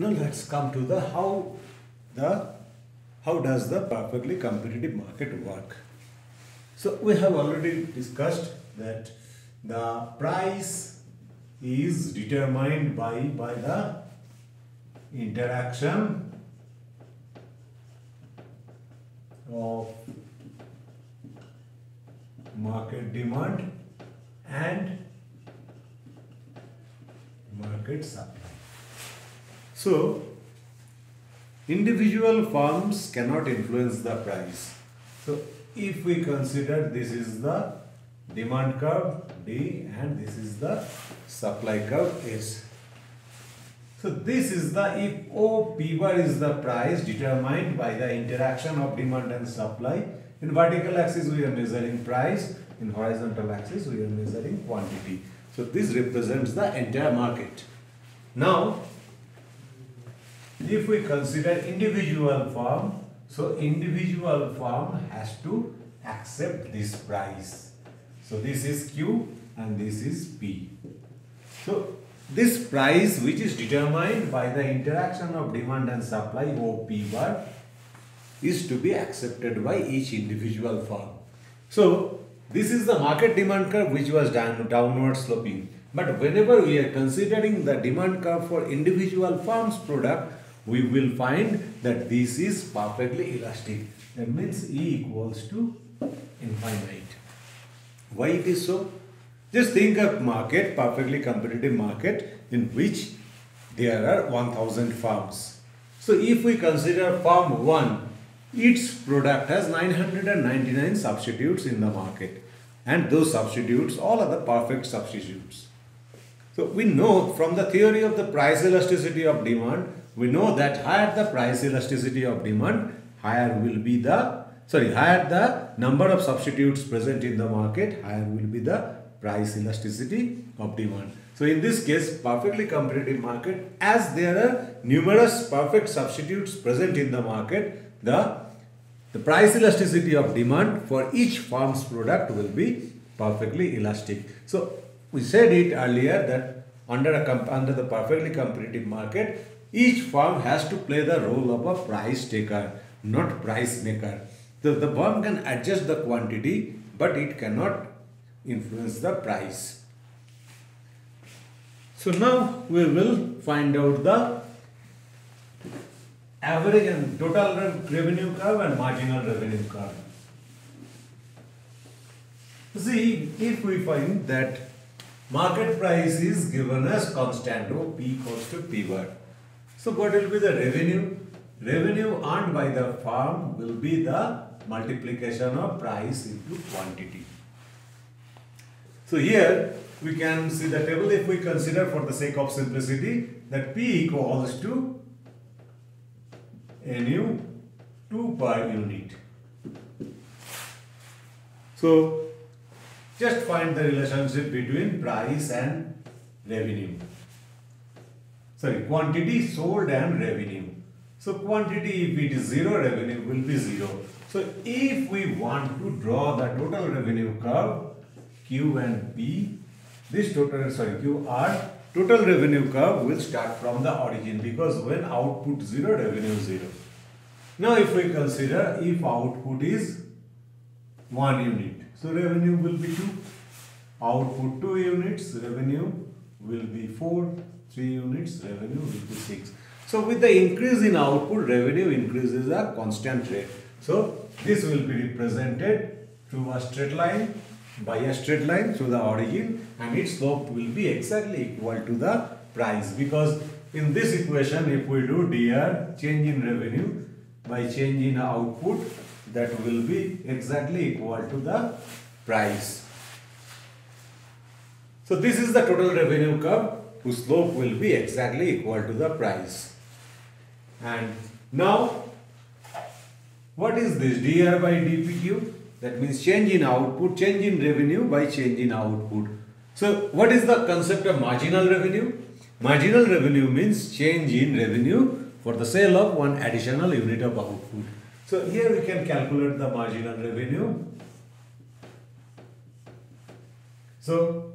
Now let's come to the how does the perfectly competitive market work. So we have already discussed that the price is determined by the interaction of market demand and market supply. So individual firms cannot influence the price. So if we consider this is the demand curve D and this is the supply curve S. So this is the, if O P bar is the price determined by the interaction of demand and supply. In vertical axis we are measuring price, in horizontal axis we are measuring quantity. So this represents the entire market. Now if we consider individual firm, so individual firm has to accept this price. So this is Q and this is P. So this price which is determined by the interaction of demand and supply O P bar is to be accepted by each individual firm. So this is the market demand curve which was downward sloping. But whenever we are considering the demand curve for individual firms product, we will find that this is perfectly elastic. That means E equals to infinite. Why it is so? Just think of market, perfectly competitive market in which there are 1000 firms. So if we consider firm 1, its product has 999 substitutes in the market, and those substitutes all are the perfect substitutes. So we know from the theory of the price elasticity of demand, we know that higher the price elasticity of demand, higher will be the, higher the number of substitutes present in the market, higher will be the price elasticity of demand. So in this case, perfectly competitive market, as there are numerous perfect substitutes present in the market, the price elasticity of demand for each firm's product will be perfectly elastic. So we said it earlier that under the perfectly competitive market, each firm has to play the role of a price taker, not price maker. So the firm can adjust the quantity, but it cannot influence the price. So now we will find out the average and total revenue curve and marginal revenue curve. See, if we find that market price is given as constant, O P equals to P bar. So what will be the revenue? Revenue earned by the firm will be the multiplication of price into quantity. So here we can see the table if we consider for the sake of simplicity that P equals to NU 2 per unit. So just find the relationship between price and revenue. Quantity sold and revenue. So quantity, if it is 0, revenue will be 0. So if we want to draw the total revenue curve, Q and P, this QR, total revenue curve will start from the origin, because when output 0, revenue 0. Now if we consider if output is 1 unit, so revenue will be 2. Output 2 units, revenue will be 4. 3 units, revenue will be 6. So with the increase in output, revenue increases a constant rate. So this will be represented through a straight line, by a straight line through the origin, and its slope will be exactly equal to the price, because in this equation if we do dr change in revenue by change in output, that will be exactly equal to the price. So this is the total revenue curve whose slope will be exactly equal to the price. And now what is this? dr by dpq? That means change in output, change in revenue by change in output. So what is the concept of marginal revenue? Marginal revenue means change in revenue for the sale of one additional unit of output. So here we can calculate the marginal revenue. So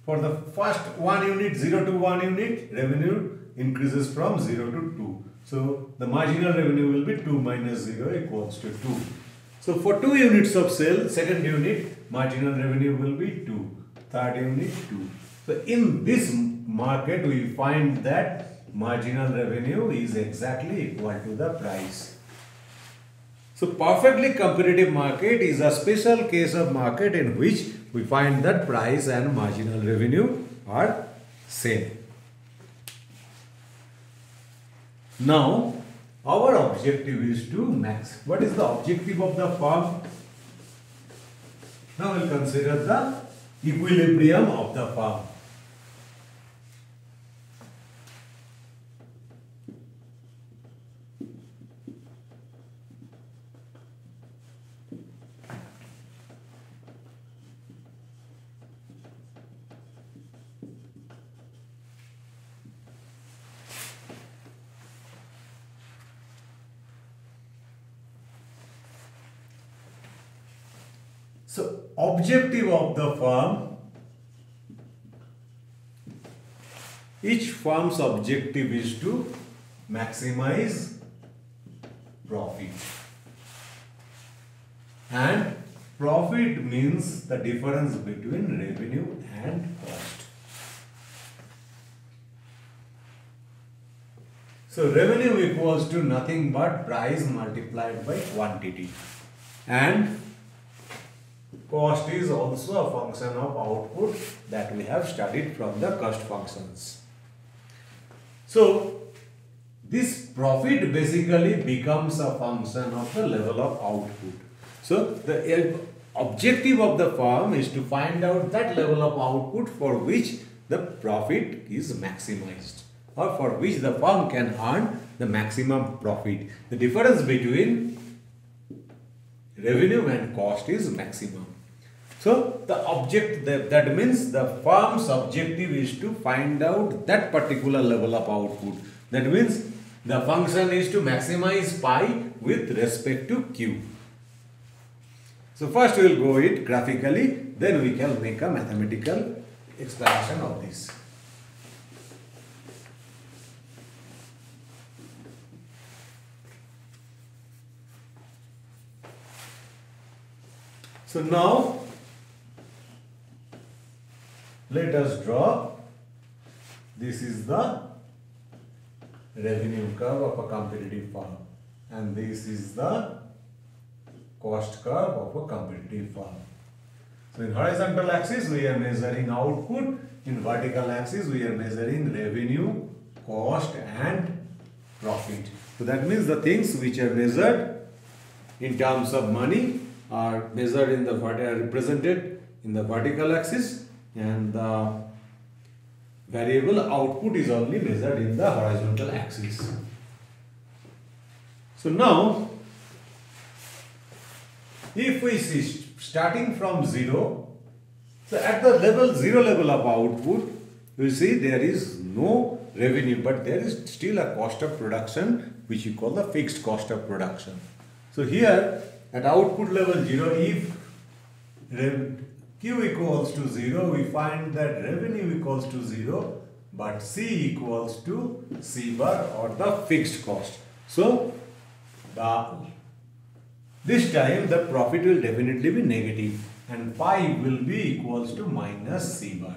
For the first 1 unit, 0 to 1 unit, revenue increases from 0 to 2. So the marginal revenue will be 2 minus 0 equals to 2. So for 2 units of sale, second unit, marginal revenue will be 2. Third unit, 2. So in this market, we find that marginal revenue is exactly equal to the price. So perfectly competitive market is a special case of market in which we find that price and marginal revenue are same. Now, our objective is to max. What is the objective of the firm? Now we'll consider the equilibrium of the firm. So, objective of the firm, each firm's objective is to maximize profit. And profit means the difference between revenue and cost. So, revenue equals to nothing but price multiplied by quantity. And cost is also a function of output that we have studied from the cost functions. So, this profit basically becomes a function of the level of output. So, the objective of the firm is to find out that level of output for which the profit is maximized, or for which the firm can earn the maximum profit. The difference between revenue and cost is maximum. So, that means the firm's objective is to find out that particular level of output. That means the function is to maximize pi with respect to q. So, first we will go it graphically, then we can make a mathematical explanation of this. So, now let us draw, this is the revenue curve of a competitive firm, and this is the cost curve of a competitive firm. So, in horizontal axis we are measuring output, in vertical axis we are measuring revenue, cost and profit. So, that means the things which are measured in terms of money are measured in the represented in the vertical axis, and the variable output is only measured in the horizontal axis. So now, if we see starting from 0, so at the level 0 level of output, you see there is no revenue, but there is still a cost of production which you call the fixed cost of production. So here at output level 0, if Q equals to 0, we find that revenue equals to 0, but C equals to C bar, or the fixed cost. So, this time the profit will definitely be negative, and pi will be equals to minus C bar.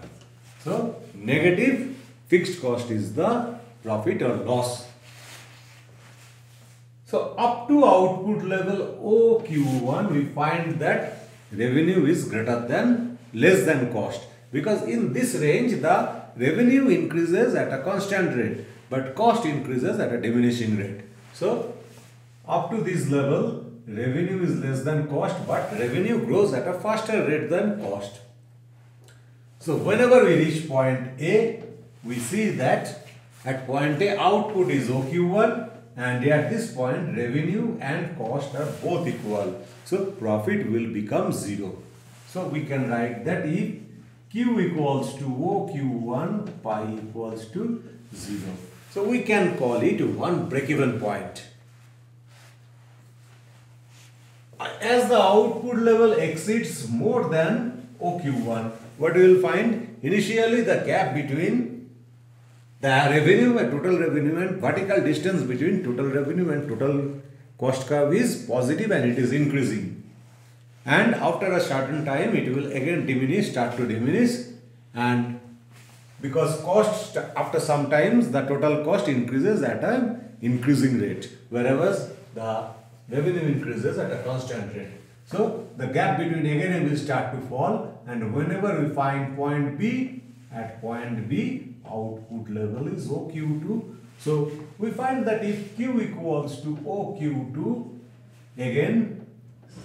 So, negative fixed cost is the profit or loss. So, up to output level OQ1, we find that revenue is less than cost, because in this range the revenue increases at a constant rate but cost increases at a diminishing rate. So up to this level revenue is less than cost, but revenue grows at a faster rate than cost. So whenever we reach point A, we see that at point A output is OQ1, and at this point revenue and cost are both equal. So profit will become 0. So we can write that if Q equals to OQ1, pi equals to 0. So we can call it one break-even point. As the output level exceeds more than OQ1, what we will find? initially the gap between the revenue and total revenue and vertical distance between total revenue and total cost curve is positive and it is increasing. And after a certain time it will again diminish, start to diminish, and because cost after some times the total cost increases at an increasing rate, whereas the revenue increases at a constant rate. So the gap between again will start to fall, and whenever we find point B, at point B output level is OQ2. So we find that if Q equals to OQ2, again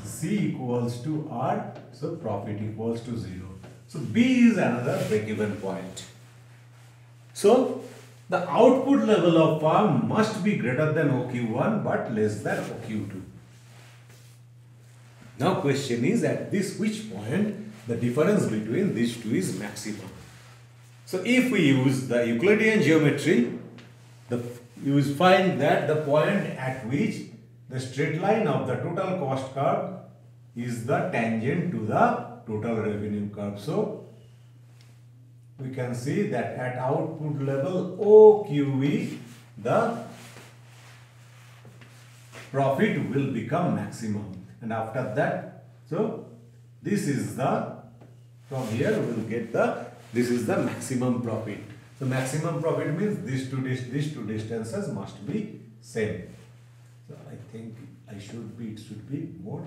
C equals to R, so profit equals to 0. So B is another break-even point. So the output level of firm must be greater than OQ1 but less than OQ2. Now question is, at this which point the difference between these two is maximum. So if we use the Euclidean geometry, you will find that the point at which the straight line of the total cost curve is the tangent to the total revenue curve. So we can see that at output level OQE, the profit will become maximum. And after that, so this is the, from here we will get the, this is the maximum profit. So maximum profit means these two distances must be same. So I think it should be more.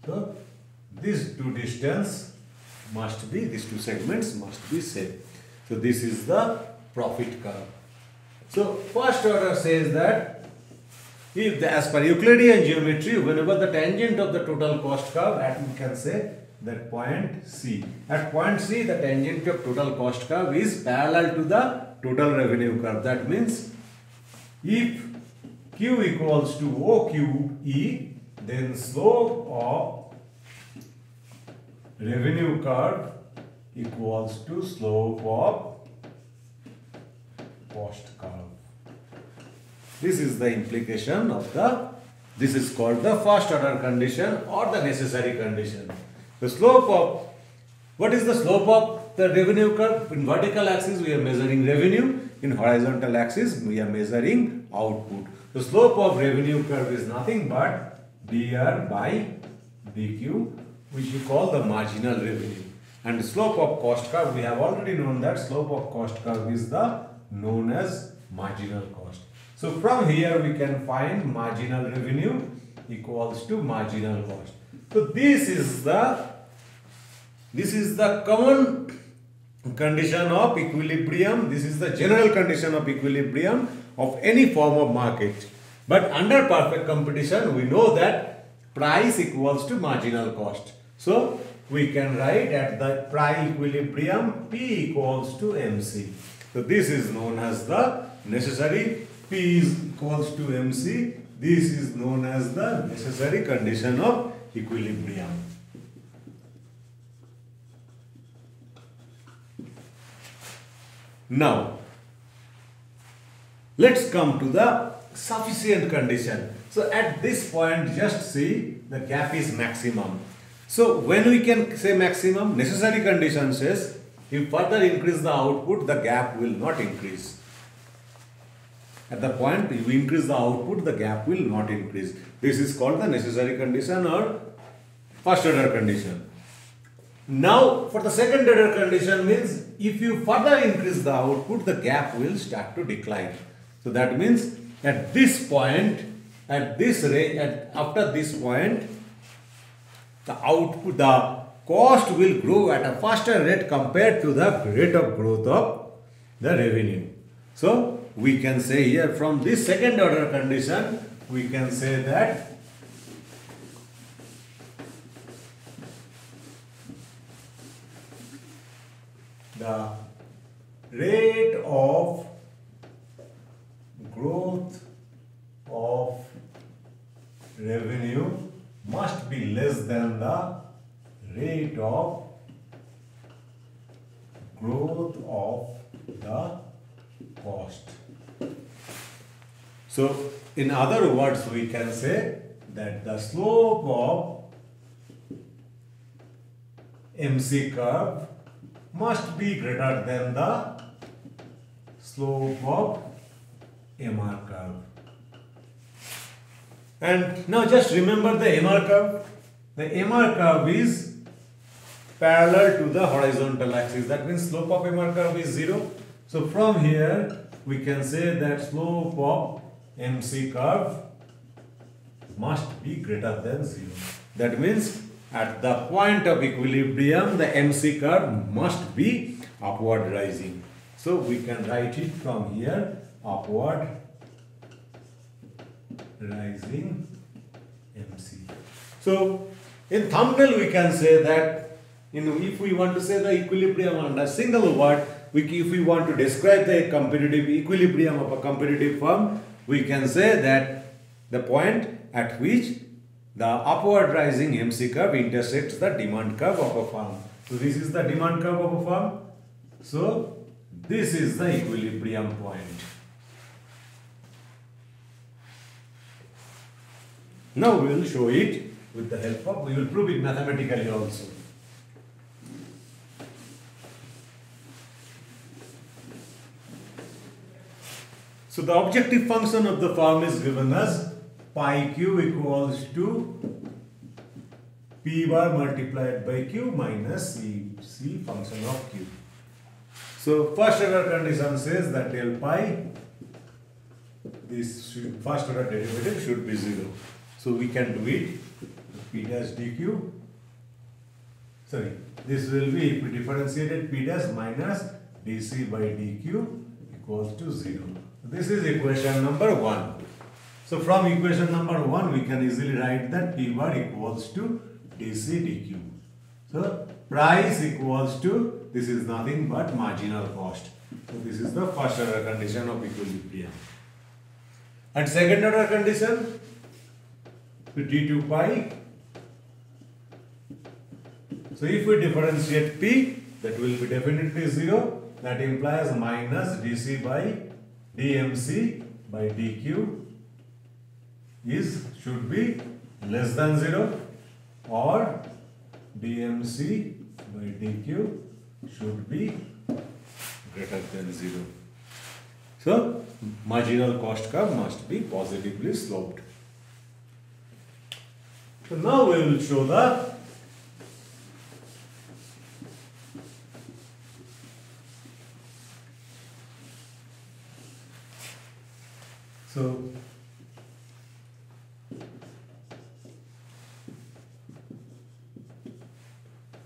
So these two distance must be, these two segments must be same. So this is the profit curve. So first order says that if as per Euclidean geometry, whenever the tangent of the total cost curve at, we can say that point C. At point C, the tangent of total cost curve is parallel to the total revenue curve. That means if Q equals to OQE, then slope of revenue curve equals to slope of cost curve. This is the implication of the, this is called the first order condition or the necessary condition. The slope of, what is the slope of the revenue curve? In vertical axis we are measuring revenue, in horizontal axis we are measuring output. The slope of revenue curve is nothing but dr by dq, which we call the marginal revenue. And the slope of cost curve, we have already known that slope of cost curve is the known as marginal cost. So from here we can find marginal revenue equals to marginal cost. So this is the common condition of equilibrium. This is the general condition of equilibrium of any form of market. But under perfect competition we know that price equals to marginal cost. So we can write at the price equilibrium P equals to MC. So this is known as the necessary, P is equals to MC. This is known as the necessary condition of equilibrium. Now, let's come to the sufficient condition. So at this point, just see the gap is maximum. So when we can say maximum, necessary condition says if further increase the output, the gap will not increase. At the point we increase the output, the gap will not increase. This is called the necessary condition or first order condition. Now for the second order condition means if you further increase the output, the gap will start to decline. So that means at this point, at this rate, after this point, the output, the cost will grow at a faster rate compared to the rate of growth of the revenue. So we can say here from this second order condition, we can say that the rate of growth of revenue must be less than the rate of growth of the cost. So in other words, we can say that the slope of MC curve must be greater than the slope of MR curve. And now just remember the MR curve. The MR curve is parallel to the horizontal axis. That means slope of MR curve is 0. So from here we can say that slope of MC curve must be greater than 0. That means at the point of equilibrium the MC curve must be upward rising. So we can write it from here, upward rising MC. So in thumbnail we can say that, if we want to say the equilibrium under single word, if we want to describe the competitive equilibrium of a competitive firm, we can say that the point at which the upward rising MC curve intersects the demand curve of a firm. So this is the demand curve of a firm. So this is the equilibrium point. Now we will show it with the help of, we will prove it mathematically also. So the objective function of the firm is given as pi q equals to p bar multiplied by q minus c function of q. So first order condition says that del pi, this first order derivative should be 0. So we can do it, p dash dq, sorry, this will be, if we differentiated p dash minus dc by dq equals to 0. This is equation number 1. So from equation number 1 we can easily write that p bar equals to dc dq. So price equals to, this is nothing but marginal cost. So this is the first order condition of equilibrium. And second order condition, d2 pi. So if we differentiate p, that will be definitely 0. That implies minus dc by dmc by dq should be less than 0, or dmc by dq should be greater than 0. So marginal cost curve must be positively sloped. So now we will show the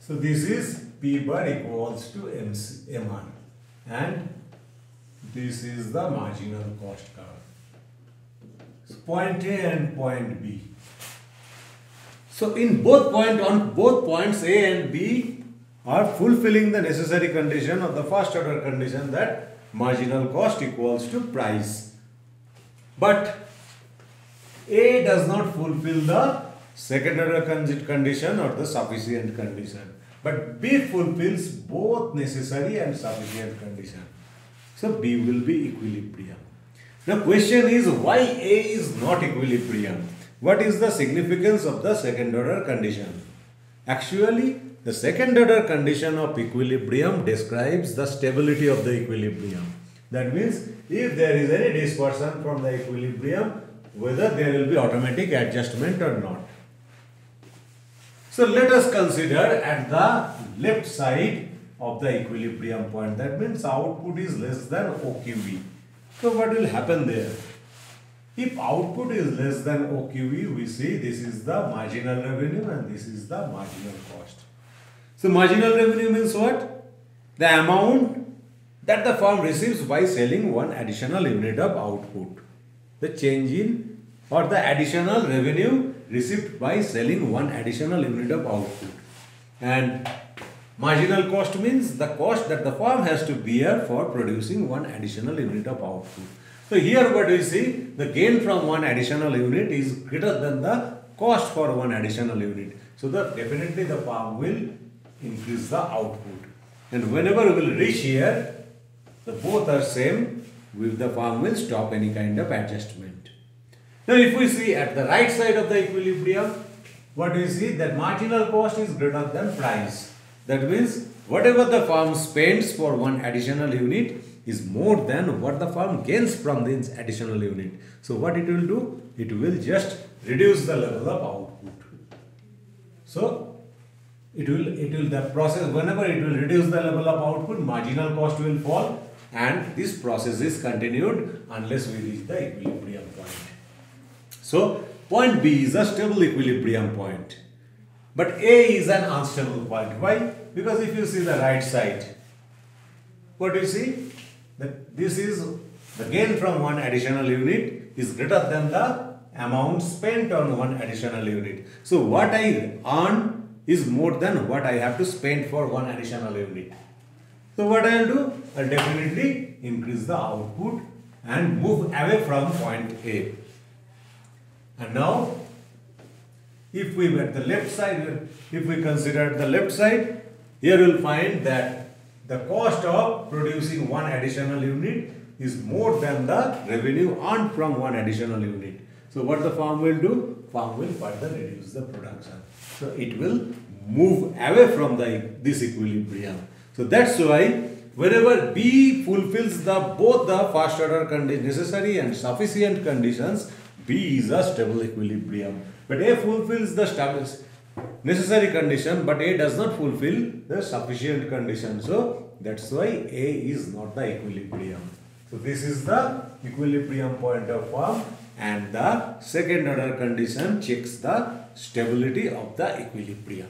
So this is P bar equals to MR, and this is the marginal cost curve. So point A and point B. So in on both points A and B are fulfilling the necessary condition of the first order condition, that marginal cost equals to price. But A does not fulfill the second order condition or the sufficient condition, but B fulfills both necessary and sufficient condition. So B will be equilibrium. The question is, why A is not equilibrium? What is the significance of the second order condition? Actually, the second order condition of equilibrium describes the stability of the equilibrium. That means if there is any dispersion from the equilibrium, whether there will be automatic adjustment or not. So let us consider at the left side of the equilibrium point. That means output is less than OQE. So what will happen there? If output is less than OQE, we see this is the marginal revenue and this is the marginal cost. So marginal revenue means what? The amount that the firm receives by selling one additional unit of output. The change in, or the additional revenue received by selling one additional unit of output. And marginal cost means the cost that the firm has to bear for producing one additional unit of output. So here what we see, the gain from one additional unit is greater than the cost for one additional unit. So definitely the firm will increase the output. And whenever we will reach here, the both are same, the firm will stop any kind of adjustment. Now if we see at the right side of the equilibrium, what we see, that marginal cost is greater than price. That means whatever the firm spends for one additional unit is more than what the firm gains from this additional unit. So what it will do? It will just reduce the level of output. So the process, whenever it will reduce the level of output, marginal cost will fall, and this process is continued unless we reach the equilibrium point. So point B is a stable equilibrium point, but A is an unstable point. Why? Because if you see the right side, what do you see? That this is the gain from one additional unit is greater than the amount spent on one additional unit. So what I earn is more than what I have to spend for one additional unit. So what I will do? I will definitely increase the output and move away from point A. And now, if we at the left side, if we consider the left side, here you will find that the cost of producing one additional unit is more than the revenue earned from one additional unit. So what the firm will do? Firm will further reduce the production. So it will move away from this equilibrium. So that's why wherever B fulfills both the first order necessary and sufficient conditions, B is a stable equilibrium. But A fulfills the necessary condition, but A does not fulfill the sufficient condition. So that's why A is not the equilibrium. So this is the equilibrium point of firm, and the second order condition checks the stability of the equilibrium.